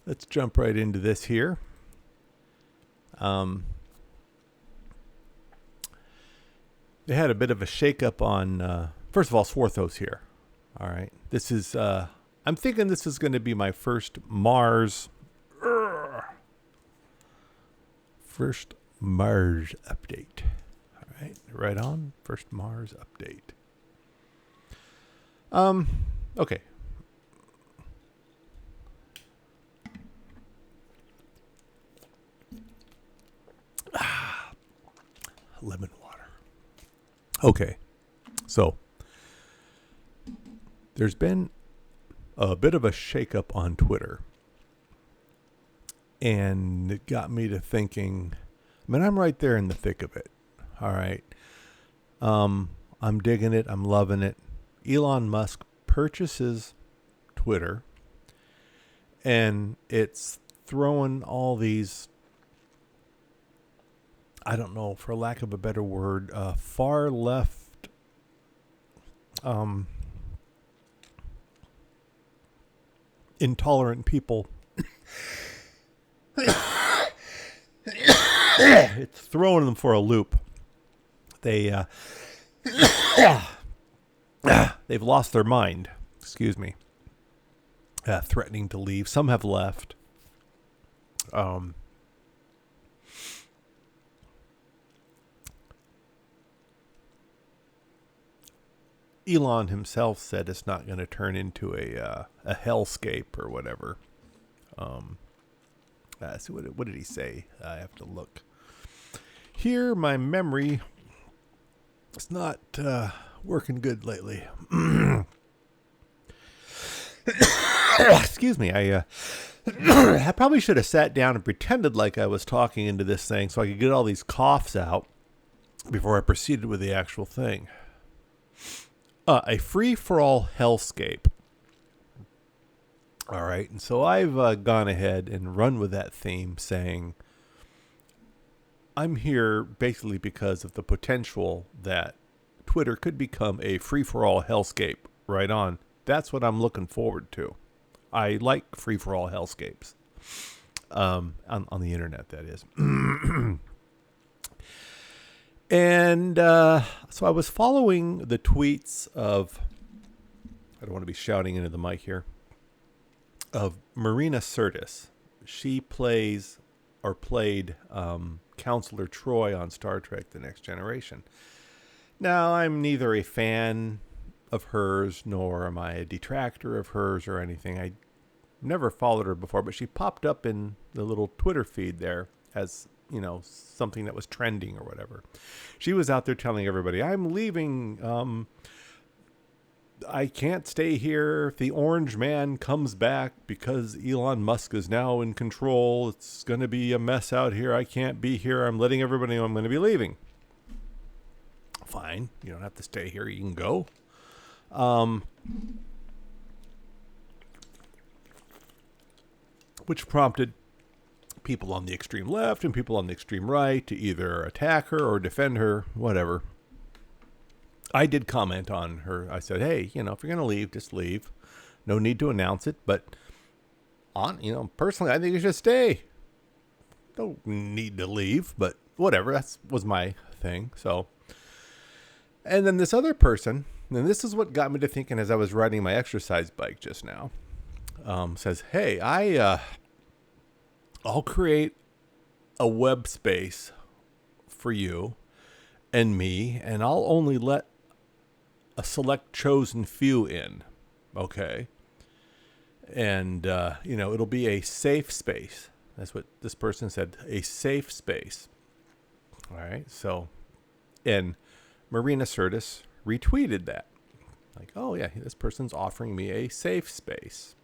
let's jump right into this here. They had a bit of a shakeup on, first of all, Swarthos here. All right. This is, I'm thinking this is going to be my first Mars update. All right. Right on. First Mars update. Okay. Lemon water. Okay. So there's been a bit of a shakeup on Twitter. And it got me to thinking, I mean, I'm right there in the thick of it. All right. I'm digging it. I'm loving it. Elon Musk purchases Twitter, and it's throwing all these, I don't know, for lack of a better word, far left, intolerant people. It's throwing them for a loop. They've lost their mind. Excuse me. Threatening to leave. Some have left. Elon himself said it's not going to turn into a hellscape or whatever. So what did he say? I have to look. Here, my memory is not working good lately. Excuse me. I probably should have sat down and pretended like I was talking into this thing so I could get all these coughs out before I proceeded with the actual thing. A free for all hellscape. All right. And so I've gone ahead and run with that theme, saying I'm here basically because of the potential that Twitter could become a free for all hellscape. Right on. That's what I'm looking forward to. I like free for all hellscapes. On the internet, that is. And so I was following the tweets of, I don't want to be shouting into the mic here, of Marina Sirtis. She played Counselor Troy on Star Trek The Next Generation. Now, I'm neither a fan of hers nor am I a detractor of hers or anything. I never followed her before, but she popped up in the little Twitter feed there as, you know, something that was trending or whatever. She was out there telling everybody, I'm leaving. I can't stay here. If the Orange Man comes back because Elon Musk is now in control, it's going to be a mess out here. I can't be here. I'm letting everybody know I'm going to be leaving. Fine. You don't have to stay here. You can go. Which prompted people on the extreme left and people on the extreme right to either attack her or defend her, whatever. I did comment on her. I said, hey, you know, if you're going to leave, just leave. No need to announce it. But, personally, I think you should stay. Don't need to leave, but whatever. That was my thing. So, and then this other person, and this is what got me to thinking as I was riding my exercise bike just now, says, hey, I'll create a web space for you and me, and I'll only let a select chosen few in. Okay. And, it'll be a safe space. That's what this person said. A safe space. All right. So, and Marina Sirtis retweeted that. Like, oh yeah, this person's offering me a safe space.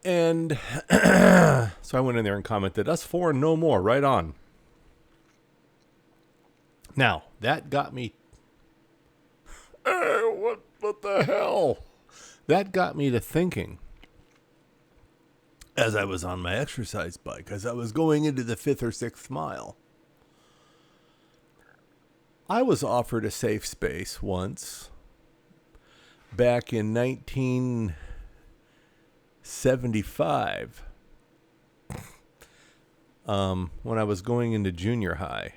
And so I went in there and commented, us four, no more, right on. Now, that got me, what the hell? That got me to thinking as I was on my exercise bike, as I was going into the 5th or 6th mile. I was offered a safe space once back in 19 75 when I was going into junior high.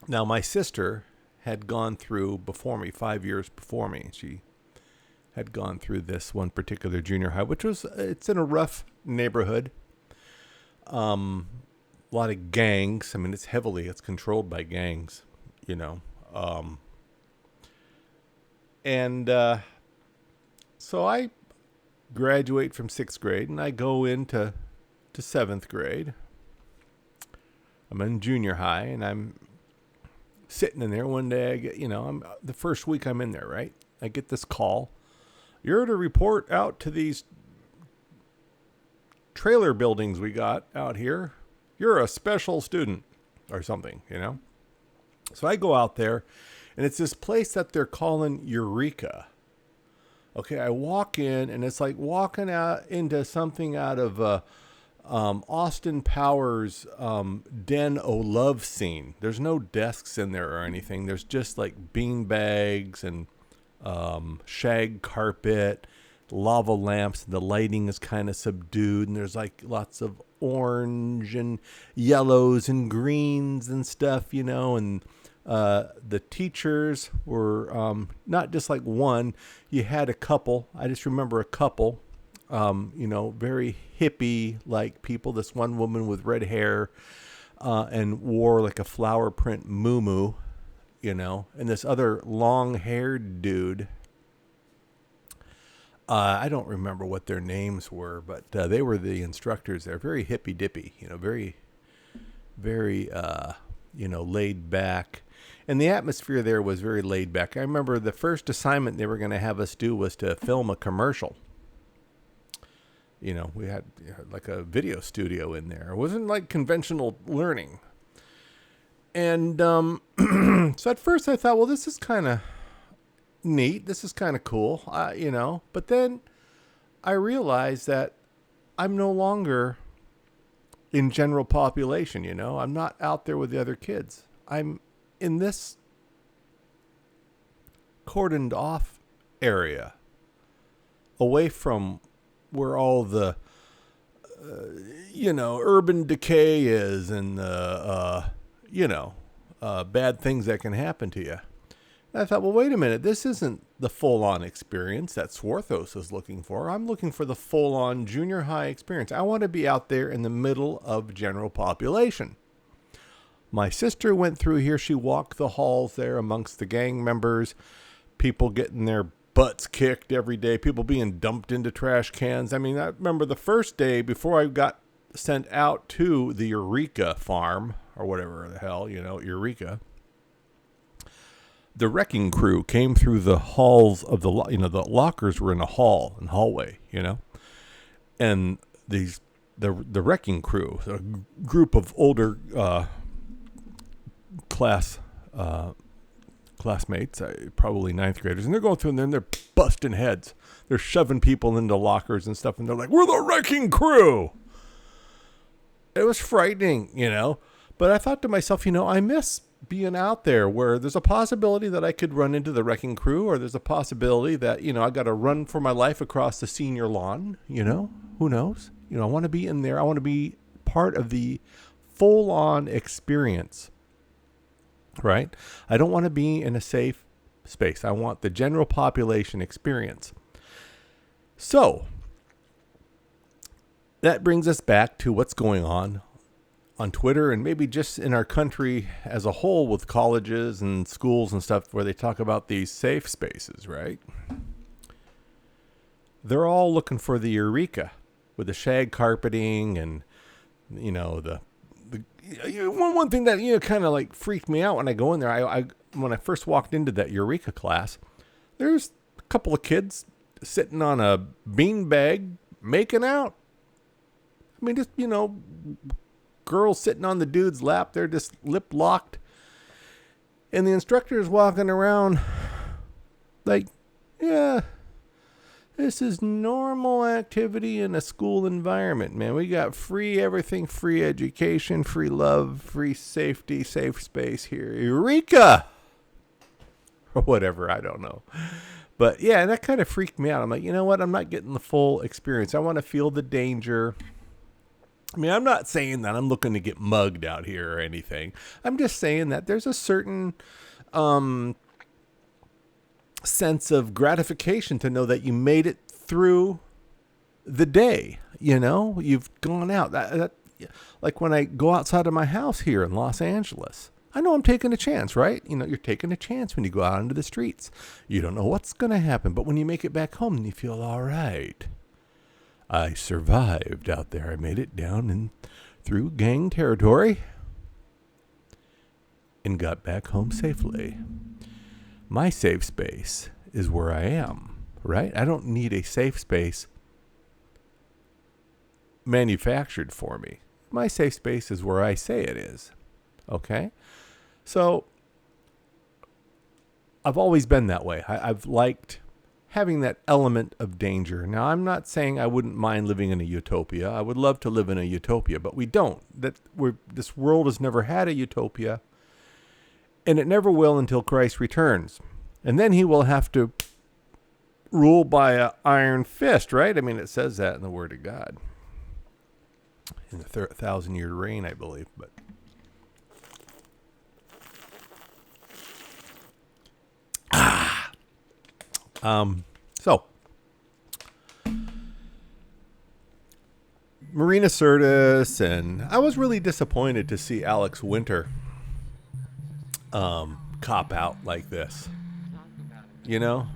Now, my sister had gone through before me, 5 years before me. She had gone through this one particular junior high, it's in a rough neighborhood. A lot of gangs. I mean, it's controlled by gangs, you know. So I graduate from 6th grade and I go into 7th grade. I'm in junior high and I'm sitting in there one day. I get, the first week I'm in there, right? I get this call. You're to report out to these trailer buildings we got out here. You're a special student or something, So I go out there and it's this place that they're calling Eureka. Okay, I walk in and it's like walking out into something out of Austin Powers' Den O' Love scene. There's no desks in there or anything. There's just like bean bags and shag carpet, lava lamps. The lighting is kind of subdued and there's like lots of orange and yellows and greens and stuff, and the teachers were not just like one. You had a couple. I just remember a couple, very hippie like people. This one woman with red hair and wore like a flower print muumuu, and this other long-haired dude. I don't remember what their names were, but they were the instructors there. Very hippy-dippy, very, very, laid back. And the atmosphere there was very laid back. I remember the first assignment they were going to have us do was to film a commercial. We had like a video studio in there. It wasn't like conventional learning. And so at first I thought, well, this is kind of neat. This is kind of cool, But then I realized that I'm no longer in general population, I'm not out there with the other kids. I'm in this cordoned off area, away from where all the, urban decay is and the, bad things that can happen to you. And I thought, well, wait a minute. This isn't the full-on experience that Swarthos is looking for. I'm looking for the full-on junior high experience. I want to be out there in the middle of general population. My sister went through here. She walked the halls there amongst the gang members, people getting their butts kicked every day, people being dumped into trash cans. I mean, I remember the first day before I got sent out to the Eureka farm or whatever the hell, Eureka. The wrecking crew came through the halls of the lockers were in a hallway, and the wrecking crew, a group of older classmates, probably 9th graders, and they're going through and then they're busting heads. They're shoving people into lockers and stuff, and they're like, "We're the wrecking crew." It was frightening, but I thought to myself, I miss being out there where there's a possibility that I could run into the wrecking crew, or there's a possibility that, I got to run for my life across the senior lawn, who knows? I want to be in there. I want to be part of the full-on experience, right? I don't want to be in a safe space. I want the general population experience. So that brings us back to what's going on Twitter and maybe just in our country as a whole with colleges and schools and stuff where they talk about these safe spaces, right? They're all looking for the Eureka with the shag carpeting and, the one thing that, kind of like freaked me out when I go in there. I when I first walked into that Eureka class, there's a couple of kids sitting on a beanbag making out. I mean, just, girls sitting on the dude's lap. They're just lip locked. And the instructor is walking around like, yeah, this is normal activity in a school environment, man. We got free everything, free education, free love, free safety, safe space here. Eureka! Or whatever, I don't know. But yeah, that kind of freaked me out. I'm like, you know what? I'm not getting the full experience. I want to feel the danger. I mean, I'm not saying that I'm looking to get mugged out here or anything. I'm just saying that there's a certain sense of gratification to know that you made it through the day. You know, you've gone out. Like when I go outside of my house here in Los Angeles, I know I'm taking a chance, right? You know, you're taking a chance when you go out into the streets. You don't know what's going to happen, but when you make it back home, then you feel all right. I survived out there. I made it down and through gang territory and got back home safely. My safe space is where I am, right? I don't need a safe space manufactured for me. My safe space is where I say it is. Okay? So I've always been that way. I've liked having that element of danger. Now, I'm not saying I wouldn't mind living in a utopia. I would love to live in a utopia, but we don't. This world has never had a utopia, and it never will until Christ returns. And then he will have to rule by an iron fist, right? I mean, it says that in the Word of God. In the 1,000-year reign, I believe. But so Marina Sirtis, and I was really disappointed to see Alex Winter cop out like this. You know,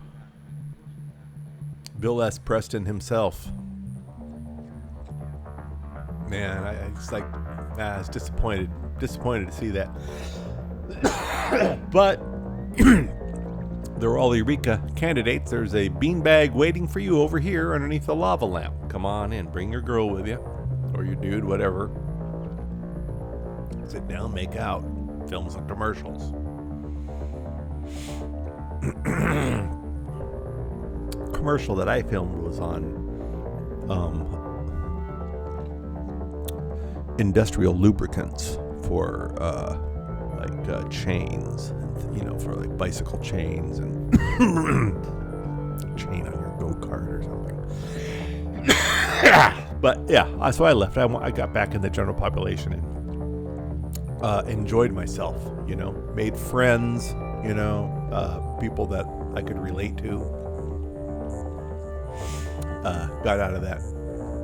Bill S. Preston himself. Man, I was disappointed to see that. But they're all Eureka candidates. There's a beanbag waiting for you over here underneath the lava lamp. Come on in. Bring your girl with you. Or your dude, whatever. Sit down, make out. Film some commercials. Commercial that I filmed was on industrial lubricants for chains, you know, for like bicycle chains and chain on your go-kart or something. But yeah, so I left. I got back in the general population and enjoyed myself, you know, made friends, you know, people that I could relate to. Got out of that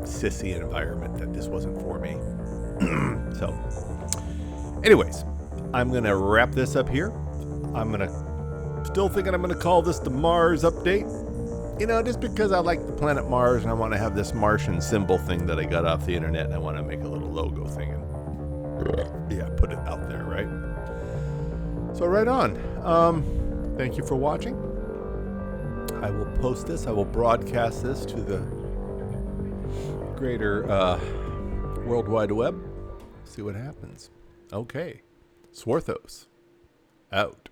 sissy environment that just wasn't for me. So, anyways, I'm going to wrap this up here. Still thinking I'm going to call this the Mars update. You know, just because I like the planet Mars and I want to have this Martian symbol thing that I got off the internet, and I want to make a little logo thing and, yeah, put it out there, right? So, right on. Thank you for watching. I will post this. I will broadcast this to the greater World Wide Web. See what happens. Okay. Swarthos. Out.